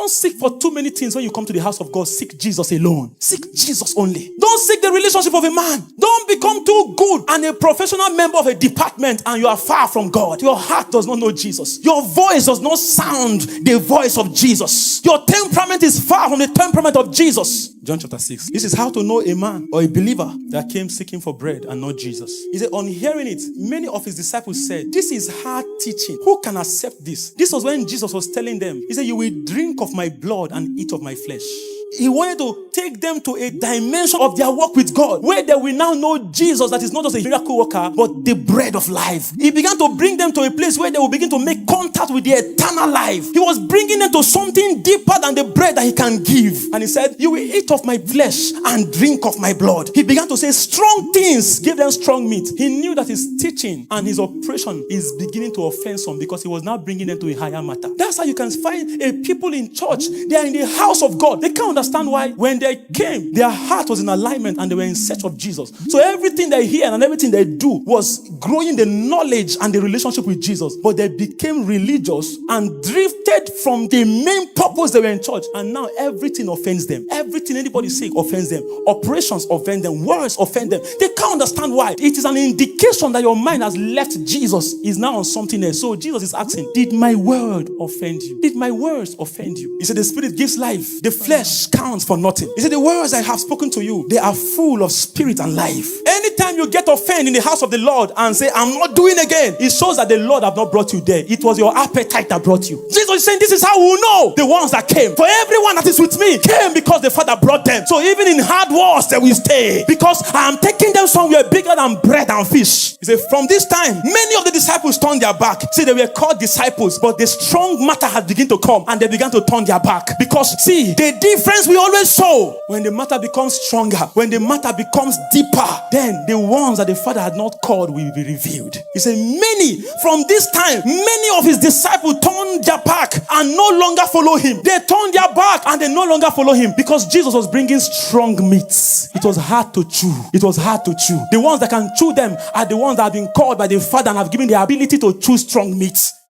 Don't seek for too many things when you come to the house of God. Seek Jesus alone. Seek Jesus only. Don't seek the relationship of a man. Don't become too good and a professional member of a department and you are far from God. Your heart does not know Jesus. Your voice does not sound the voice of Jesus. Your temperament is far from the temperament of Jesus. John chapter 6. This is how to know a man or a believer that came seeking for bread and not Jesus. He said, on hearing it, many of his disciples said, this is hard teaching. Who can accept this? This was when Jesus was telling them, he said, you will drink of my blood and eat of my flesh. He wanted to take them to a dimension of their walk with God, where they will now know Jesus, that is not just a miracle worker, but the bread of life. He began to bring them to a place where they will begin to make contact with the eternal life. He was bringing them to something deeper than the bread that he can give. And he said, you will eat of my flesh and drink of my blood. He began to say strong things, give them strong meat. He knew that his teaching and his operation is beginning to offend some, because he was now bringing them to a higher matter. That's how you can find a people in church. They are in the house of God. They can't understand why when they came, their heart was in alignment and they were in search of Jesus. So everything they hear and everything they do was growing the knowledge and the relationship with Jesus. But they became religious and drifted from the main purpose they were in church. And now everything offends them. Everything anybody says offends them. Operations offend them. Words offend them. They can't understand why. It is an indication that your mind has left Jesus, is now on something else. So Jesus is asking, did my word offend you? Did my words offend you? He said the spirit gives life. The flesh counts for nothing. He said the words I have spoken to you, they are full of spirit and life. Anytime you get offended in the house of the Lord and say, I'm not doing again, it shows that the Lord have not brought you there. It was your appetite that brought you. Jesus is saying, this is how we will know the ones that came. For everyone that is with me came because the Father brought them. So even in hard wars, they will stay, because I am taking them somewhere bigger than bread and fish. He said, from this time, many of the disciples turned their back. See, they were called disciples, but the strong matter had begun to come and they began to turn their back. Because see, the difference we always show, when the matter becomes stronger, when the matter becomes deeper, then the ones that the Father had not called will be revealed. He said, many from this time, many of his disciples turned their back and no longer follow him. They turned their back and they no longer follow him, because Jesus was bringing strong meats. It was hard to chew. It was hard to chew. The ones that can chew them are the ones that have been called by the Father and have given the ability to chew strong meats.